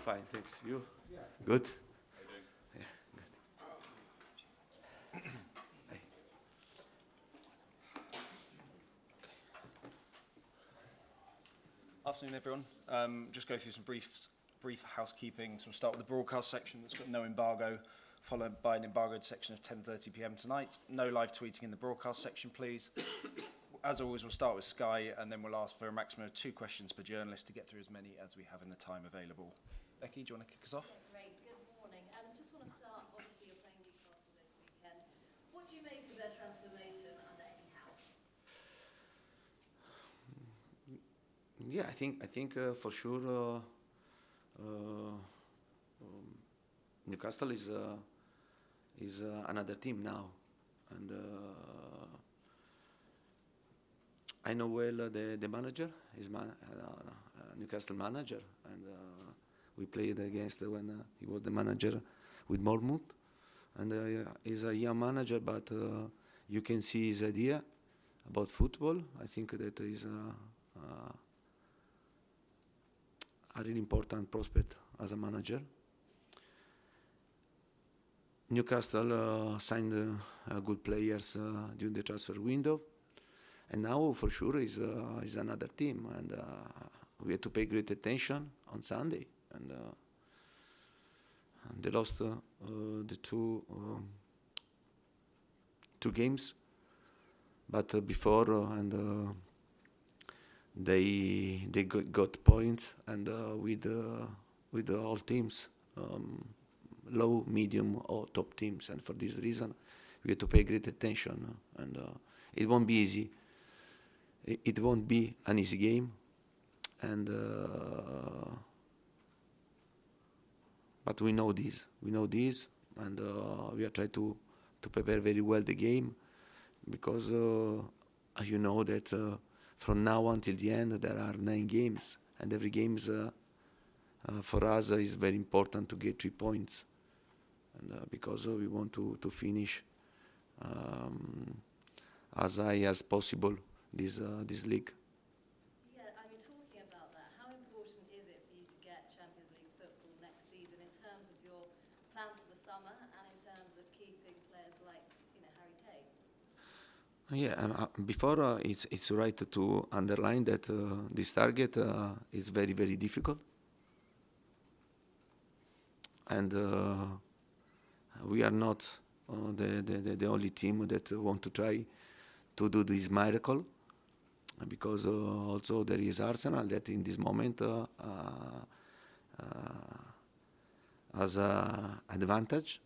Fine, thanks. You? Yeah. Good? Yeah, good. Hey. Afternoon, everyone. Just go through some brief housekeeping. So we'll start with the broadcast section that's got no embargo, followed by an embargoed section of 10:30 p.m. tonight. No live tweeting in the broadcast section, please. As always, we'll start with Sky, and then we'll ask for a maximum of 2 questions per journalist to get through as many as we have in the time available. Becky, do you want to kick us off? Great. Good morning. Just want to start, obviously, you're playing Newcastle this weekend. What do you make of their transformation under Eddie Howe? Yeah, I think for sure Newcastle is another team now, and I know well the manager, is Newcastle manager, and we played against when he was the manager with Bournemouth, and he's a young manager, but you can see his idea about football. I think that is a really important prospect as a manager. Newcastle signed good players during the transfer window, and now for sure is another team, and we have to pay great attention on Sunday. And they lost the two games, but before they got points, and with all teams, low, medium, or top teams, and for this reason we have to pay great attention, and it won't be easy. It won't be an easy game, and but we know this, and we are trying to prepare very well the game, because you know that from now until the end there are 9 games, and every game is for us is very important to get 3 points, and because we want to finish as high as possible this league. Yeah, I mean, talking about that, how important is it for you to get Champions League football next season in terms of your plans for the summer and in terms of keeping players like, Harry Kane? Yeah, before it's right to underline that this target is very, very difficult, and we are not the only team that want to try to do this miracle, because also there is Arsenal that in this moment has an advantage,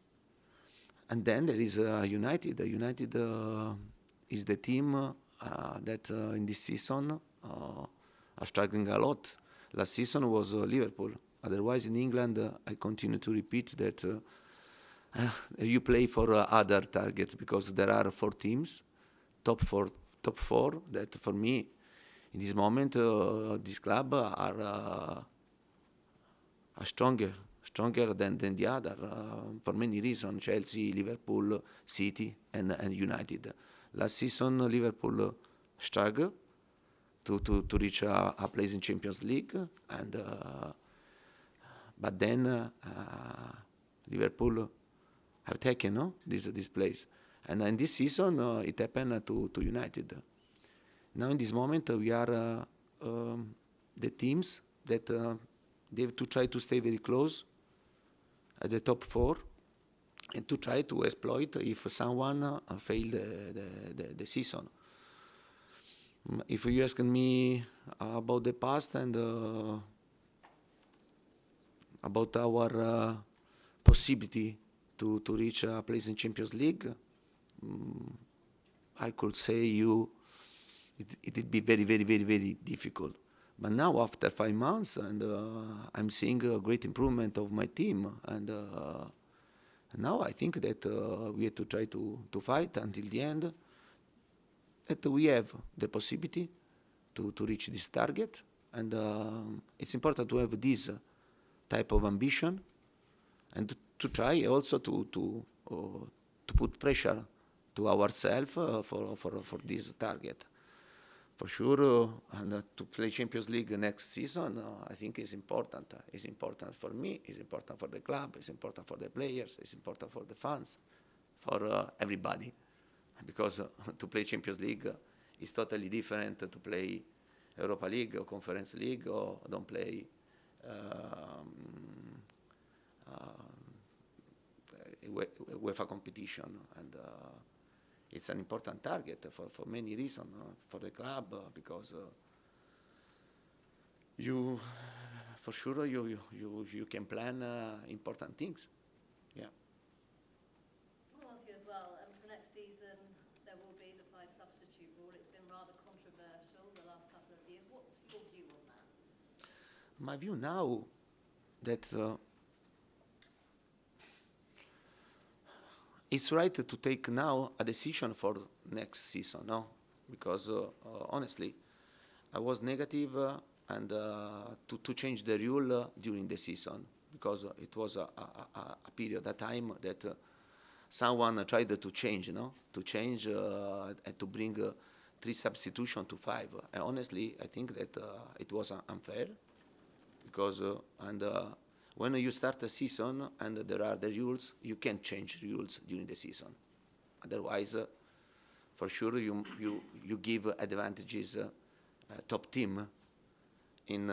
and then there is United. United is the team that in this season are struggling a lot. Last season was Liverpool. Otherwise, in England, I continue to repeat that you play for other targets, because there are 4 teams, top four that for me, in this moment, this club are stronger than the other for many reasons: Chelsea, Liverpool, City, and United. Last season, Liverpool struggled to reach a place in Champions League, and but then Liverpool have taken this place, and in this season it happened to United. Now in this moment we are the teams that they have to try to stay very close at the top 4, and to try to exploit if someone failed the season. If you ask me about the past and about our possibility to reach a place in Champions League, I could say it would be very, very, very, very difficult. But now, after 5 months, and I'm seeing a great improvement of my team, and now I think that we have to try to fight until the end, that we have the possibility to reach this target, and it's important to have this type of ambition, and to try also to put pressure to ourselves for this target. for sure, and to play Champions League next season, I think is important. It's important for me. It's important for the club. It's important for the players. It's important for the fans, for everybody, because to play Champions League is totally different to play Europa League or Conference League or don't play UEFA competition, and it's an important target for many reasons for the club, because you for sure you can plan important things. Yeah. I'll ask you as well, for next season there will be the 5 substitute rule. It's been rather controversial the last couple of years. What's your view on that? My view now that it's right to take now a decision for next season, no? Because honestly, I was negative and to change the rule during the season, because it was a period, a time that someone tried to change, to change and to bring 3 substitution to 5. And honestly, I think that it was unfair, because when you start a season and there are the rules, you can't change rules during the season. Otherwise, for sure, you give advantages top team in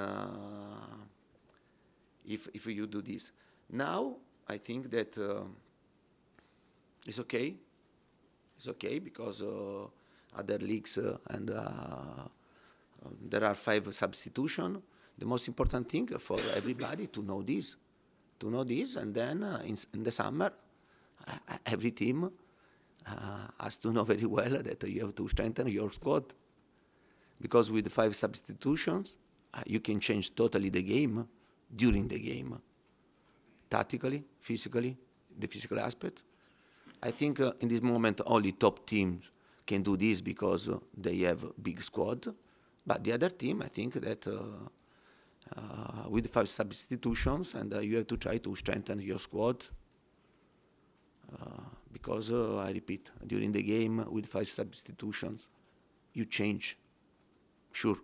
if you do this. Now, I think that it's okay. It's okay because other leagues and there are 5 substitution. The most important thing for everybody to know this, and then in the summer, every team has to know very well that you have to strengthen your squad, because with 5 substitutions, you can change totally the game during the game, tactically, physically, the physical aspect. I think in this moment only top teams can do this because they have big squad, but the other team, I think that with 5 substitutions, and you have to try to strengthen your squad, because I repeat, during the game with 5 substitutions, you change. Sure,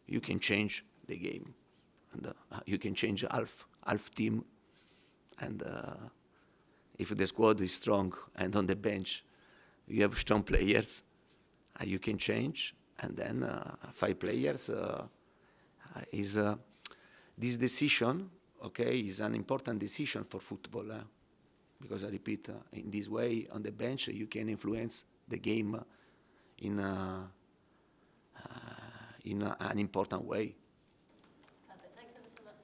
you can change the game, and you can change half team, and if the squad is strong and on the bench you have strong players, you can change, and then 5 players is this decision, okay, is an important decision for football, because I repeat, in this way on the bench you can influence the game in an important way. Perfect. Thanks ever so much.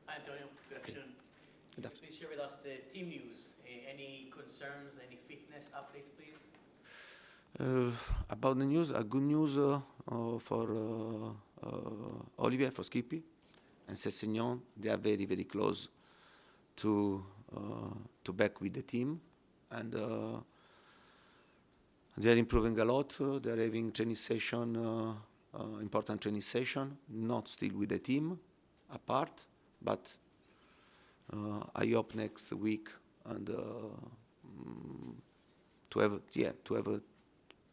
Hi, Antonio. Good afternoon. Good afternoon. Please share with us the team news. Any concerns, any fitness updates, please? About the news, good news for Olivier, for Skippy, and Cessignon. They are very, very close to back with the team, and they are improving a lot. They are having training session, important training session, not still with the team, apart, but I hope next week and to have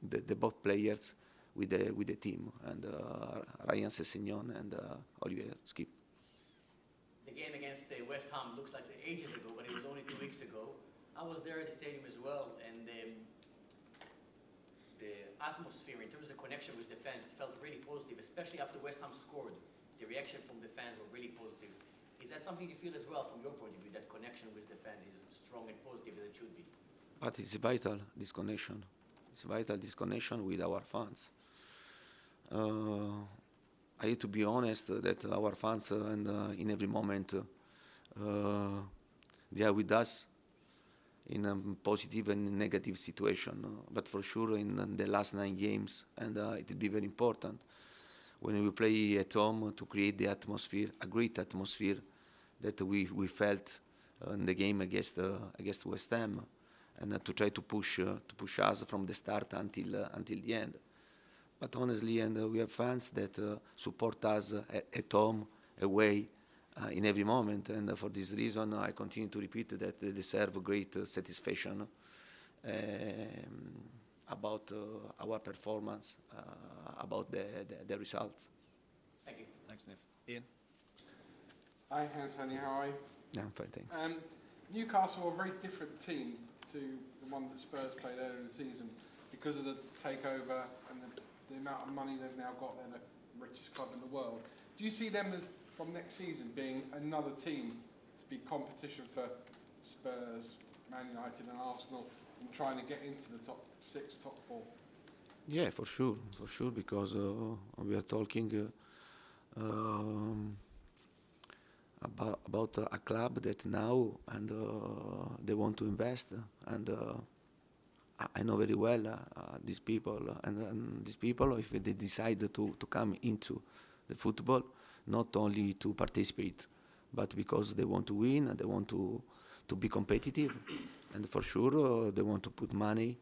the both players with the team, and Ryan Cessignon and Olivier Skip. The game against the West Ham looks like ages ago, but it was only 2 weeks ago. I was there at the stadium as well, and the atmosphere in terms of the connection with the fans felt really positive, especially after West Ham scored. The reaction from the fans were really positive. Is that something you feel as well from your point of view, that connection with the fans is strong and positive as it should be? But it's vital, this connection. It's vital, this connection with our fans. I have to be honest that our fans and in every moment they are with us in a positive and negative situation. But for sure in the last 9 games, and it will be very important when we play at home to create the atmosphere, a great atmosphere that we felt in the game against West Ham, and to try to push us from the start until the end. But honestly, and we have fans that support us at home, away, in every moment, and for this reason I continue to repeat that they deserve great satisfaction. about our performance, about the results. Thank you. Thanks, Niv. Ian? Hi, Anthony, how are you? Yeah, I'm fine, thanks. Newcastle are a very different team to the one that Spurs played earlier in the season because of the takeover and the amount of money they've now got. They're the richest club in the world. Do you see them as, from next season, being another team to be competition for Spurs, Man United and Arsenal and trying to get into the top 6, top 4? Yeah, for sure, because we are talking about a club that now and they want to invest, and I know very well these people, and these people, if they decide to come into the football, not only to participate, but because they want to win and they want to be competitive, and for sure they want to put money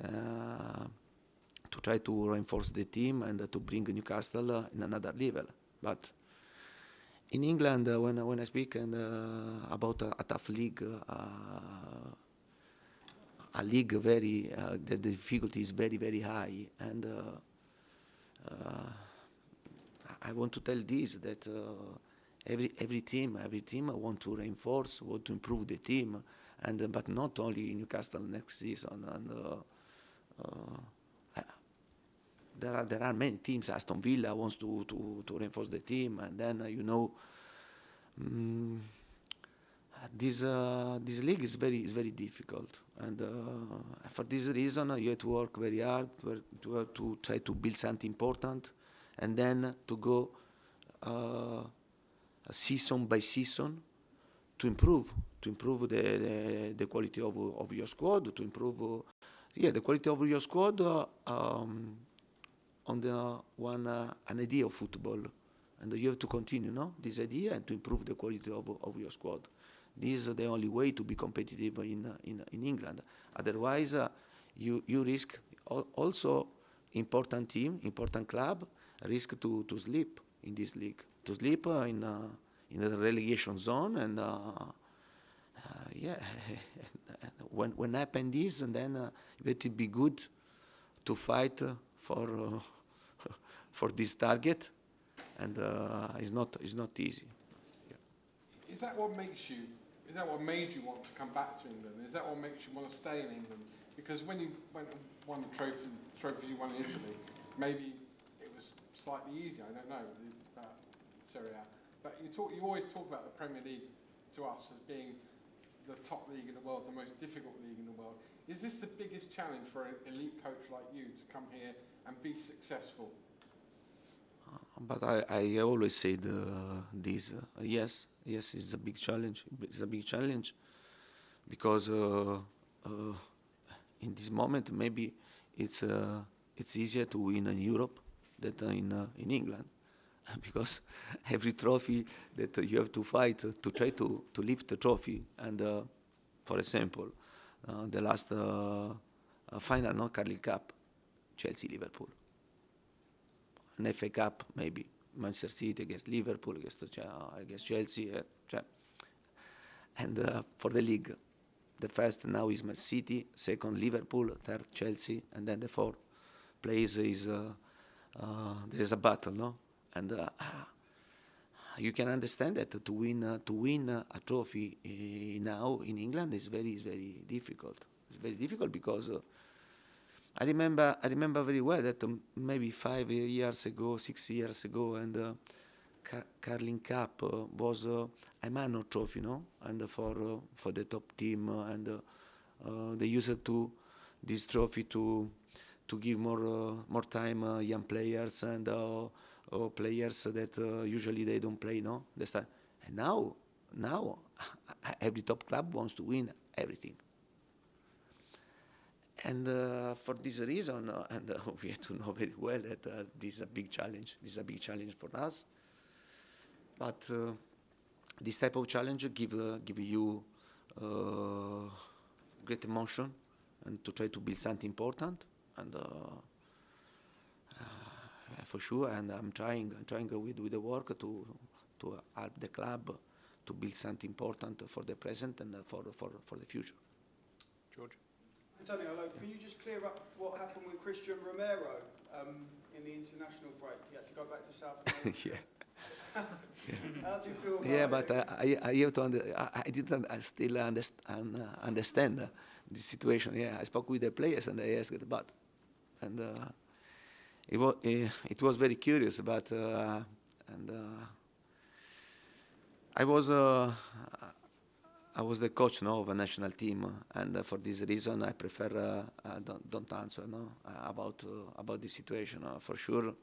to try to reinforce the team and to bring Newcastle in another level. But in England, when I speak about a tough league, a league very the difficulty is very, very high, and I want to tell this, that every team want to reinforce, want to improve the team, and but not only Newcastle next season. And there are many teams. Aston Villa wants to reinforce the team, and then this league is very difficult, and for this reason you have to work very hard to try to build something important, and then to go season by season to improve the quality of your squad, to improve the quality of your squad on an idea of football, and you have to continue this idea and to improve the quality of your squad. This is the only way to be competitive in England. Otherwise, you risk also important team, important club risk to sleep in this league, to sleep in the relegation zone, and when happen this, and then it will be good to fight for this target, and it's not easy. Is that what makes you? Is that what made you want to come back to England? Is that what makes you want to stay in England? Because when you went and won the trophies you won in Italy, maybe it was slightly easier. I don't know about Serie A, but you always talk about the Premier League to us as being the top league in the world, the most difficult league in the world. Is this the biggest challenge for an elite coach like you to come here and be successful? But I always say this. Yes, it's a big challenge. It's a big challenge because in this moment maybe it's easier to win in Europe than in England, because every trophy that you have to fight to try to lift the trophy. And for example, the last final, Carling Cup, Chelsea, Liverpool. An FA Cup, maybe Manchester City against Liverpool, against Chelsea, and for the league, the first now is Man City, second Liverpool, third Chelsea, and then the fourth place is there's a battle, no? And you can understand that to win a trophy now in England is very difficult. It's very difficult because. I remember very well that maybe 5 years ago, 6 years ago, and Carling Cup was a minor trophy, no? And for the top team, and they used this trophy to give more time young players and players that usually they don't play, no? And now every top club wants to win everything. And for this reason, and we have to know very well that this is a big challenge. This is a big challenge for us. But this type of challenge give you great emotion, and to try to build something important. And for sure, and I'm trying with the work to help the club to build something important for the present and for the future. George? Antonio, hello. Can you just clear up what happened with Christian Romero in the international break? He had to go back to South America. Yeah. How do you feel about Yeah, it? but I have to I didn't still understand the situation. Yeah, I spoke with the players and I asked about, and it was very curious. But I was the coach now of a national team, and for this reason I prefer don't answer about this situation. For sure.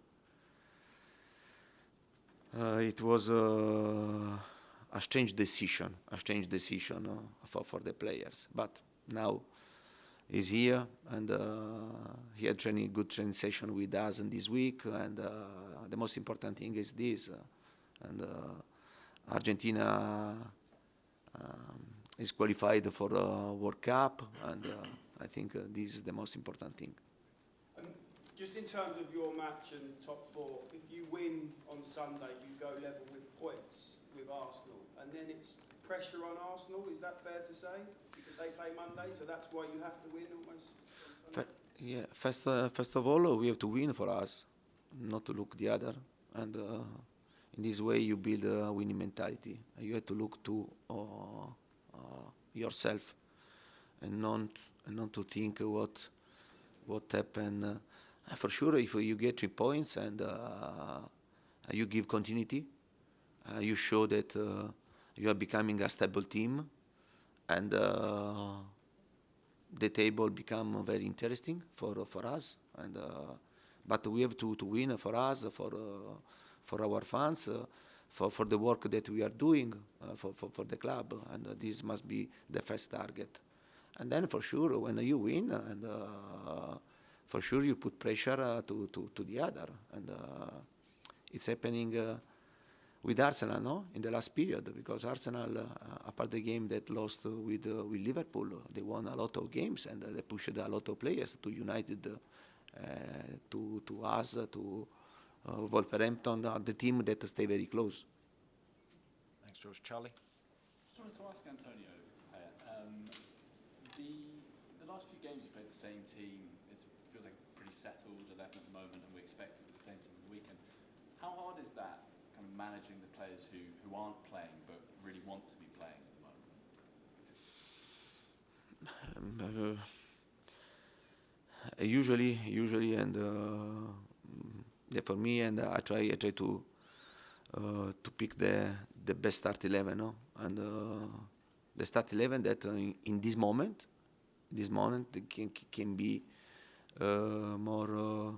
It was a strange decision for the players. But now he's here, and he had good training session with us in this week. And the most important thing is this. And Argentina is qualified for the World Cup, and I think this is the most important thing. Just in terms of your match and top four, if you win on Sunday, you go level with points with Arsenal, and then it's pressure on Arsenal. Is that fair to say? Because they play Monday, so that's why you have to win almost on Sunday? First of all, we have to win for us, not to look the other. And in this way, you build a winning mentality. You have to look to yourself, and not to think what happened. For sure, if you get 3 points and you give continuity, you show that you are becoming a stable team, and the table become very interesting for us. And but we have to win for us, for our fans, for the work that we are doing for the club, and this must be the first target. And then for sure, when you win, and for sure you put pressure to the other, and it's happening with Arsenal, no? In the last period, because Arsenal, apart the game that lost with Liverpool, they won a lot of games, and they pushed a lot of players to United, to us, to Wolverhampton, the team that stay very close. Thanks, George. Charlie? Just wanted to ask Antonio, the last few games you played the same team. It feels like pretty settled 11 at the moment, and we expect it with the same team on the weekend. How hard is that, kind of managing the players who aren't playing but really want to be playing at the moment? Usually, and yeah, for me, and I try to pick the best start 11, no? And the start 11 that in this moment can be more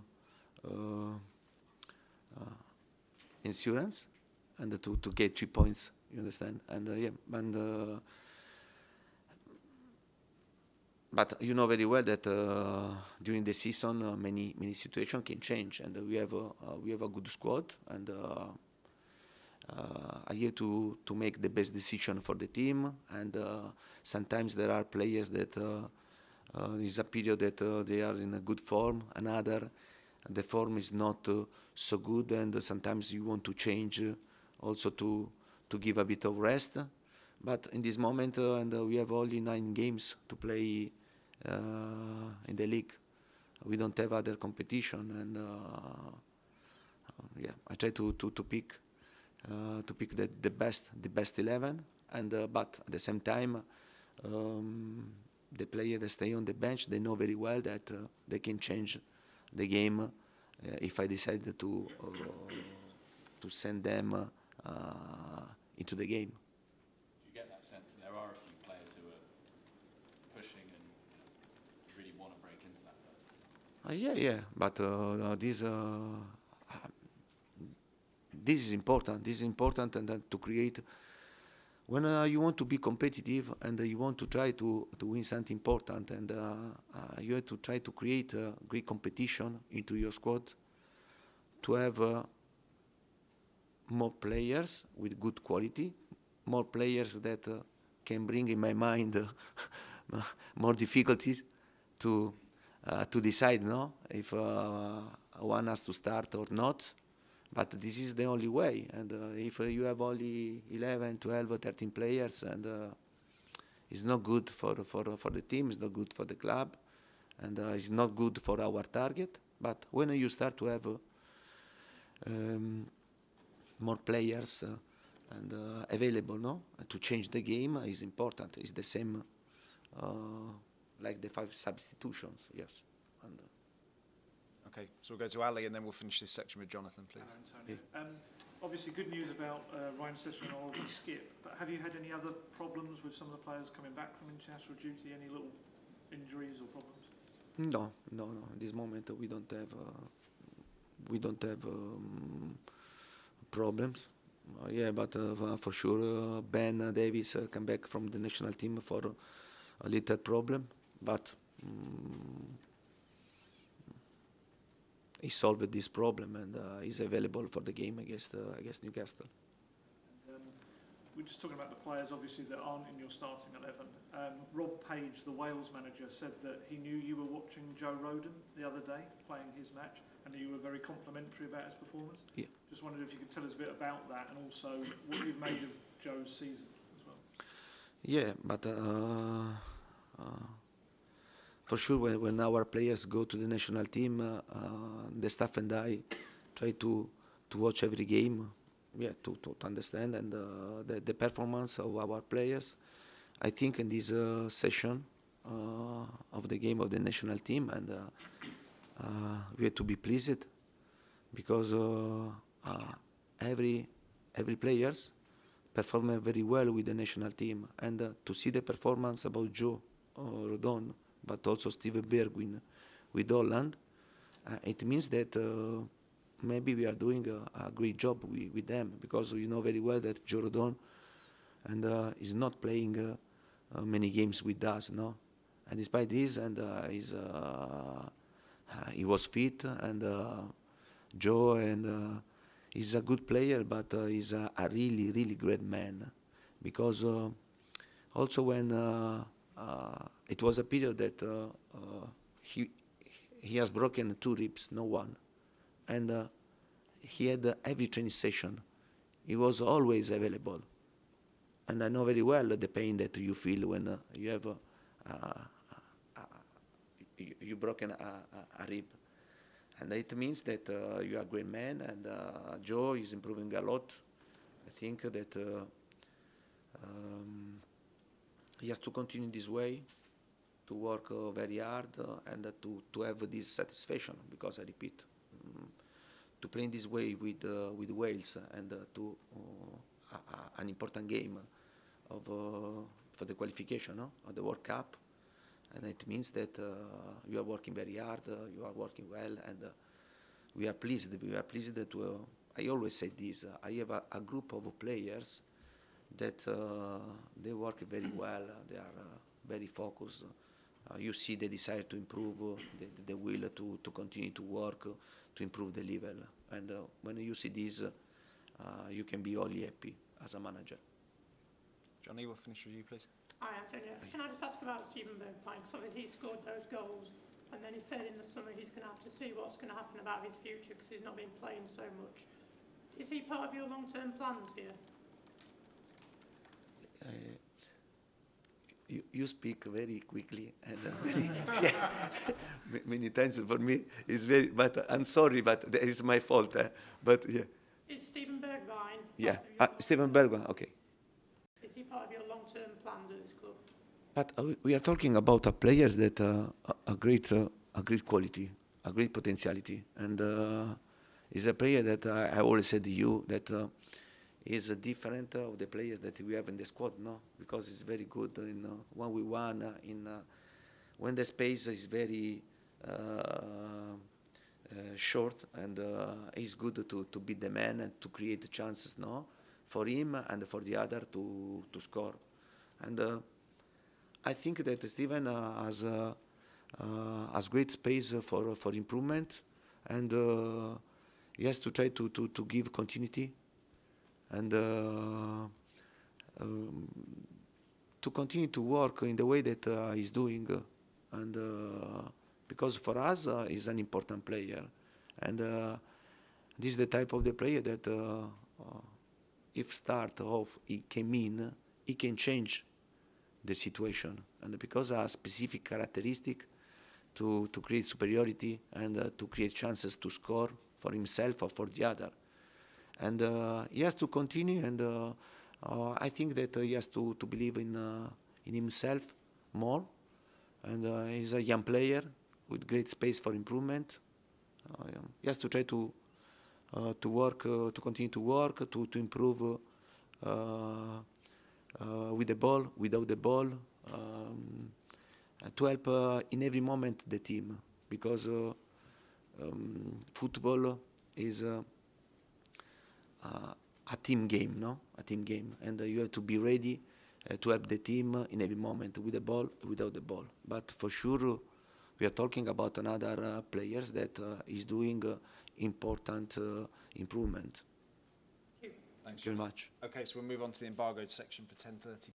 insurance, and to get 3 points. You understand? And but you know very well that during the season many situations can change, and we have a good squad, and I have to make the best decision for the team. And sometimes there are players that is a period that they are in a good form, another the form is not so good, and sometimes you want to change also to give a bit of rest. But in this moment, and we have only 9 games to play in the league. We don't have other competition, and I try to pick the best 11, and but at the same time, the players that stay on the bench, they know very well that they can change the game if I decide to send them into the game. Do you get that sense that there are a few players who are pushing and really want to break into that first team? Yeah, but this is important. This is important, and to create. When you want to be competitive and you want to try to win something important, and you have to try to create a great competition into your squad, to have more players with good quality, more players that can bring, in my mind, more difficulties to decide, no, if one has to start or not. But this is the only way, and if you have only 11, 12, 13 players, and it's not good for the team, it's not good for the club, and it's not good for our target. But when you start to have more players and available, no, to change the game is important. It's the same like the 5 substitutions. Yes. And, Okay, so we'll go to Ali and then we'll finish this section with Jonathan, please. Antonio. Obviously, good news about Ryan Sessegnon or the skip, but have you had any other problems with some of the players coming back from international duty? Any little injuries or problems? No. At this moment we don't have problems. Yeah, but for sure Ben Davies come back from the national team for a little problem, but he solved this problem and is available for the game against Newcastle. We're just talking about the players, obviously, that aren't in your starting 11. Rob Page, the Wales manager, said that he knew you were watching Joe Rodon the other day, playing his match, and that you were very complimentary about his performance. Yeah. Just wondered if you could tell us a bit about that, and also what you've made of Joe's season as well. Yeah, but for sure when our players go to the national team, the staff and I try to watch every game. Yeah, to understand and the performance of our players. I think in this session of the game of the national team, and we have to be pleased because every players perform very well with the national team, and to see the performance about Joe Rodon, but also Steven Bergwijn with Holland, it means that. Maybe we are doing a great job with them, because we know very well that Joe Rodon and is not playing many games with us, no. And despite this, and he was fit, and Joe and he's a good player, but he's a really great man, because also when it was a period that he has broken 2 ribs, no one. And he had every training session. He was always available. And I know very well the pain that you feel when you have you broken a rib. And it means that you are a great man, and Joe is improving a lot. I think that he has to continue this way, to work very hard and to have this satisfaction, because I repeat, to play in this way with Wales and to an important game of for the qualification of the World Cup, and it means that you are working very hard, you are working well, and we are pleased. We are pleased to. I always say this. I have a group of players that they work very well. They are very focused. You see the desire to improve, the will to continue to work, to improve the level. And when you see this, you can be only happy as a manager. Johnny, we'll finish with you, please. Hi, Antonio. Can I just ask about Steven Bergwijn? So he scored those goals, and then he said in the summer he's going to have to see what's going to happen about his future because he's not been playing so much. Is he part of your long-term plans here? You speak very quickly and very, many times for me it's very. But I'm sorry, but it's my fault. But yeah. Is Steven Bergwijn? Yeah, Steven Bergwijn. Okay. Is he part of your long-term plans at this club? But we are talking about players that a great quality, a great potentiality, and is a player that I always said to you that. Is different of the players that we have in the squad, no? Because it's very good in 1v1, in when the space is very short, and it's good to be the man and to create chances, no? For him and for the other to score. And I think that Steven has great space for improvement, and he has to try to give continuity. And to continue to work in the way that he's doing, and because for us he's an important player, and this is the type of the player that if start off he came in, he can change the situation, and because a specific characteristic to create superiority and to create chances to score for himself or for the other. And he has to continue, and I think that he has to believe in himself more. And he's a young player with great space for improvement. He has to try to work, to continue to work, to improve with the ball, without the ball, to help in every moment the team, because football is a team game, no? A team game, and you have to be ready to help the team in every moment, with the ball, without the ball. But for sure, we are talking about another players that is doing important improvement. Thanks Very much. Okay, so we'll move on to the embargoed section for 10:30.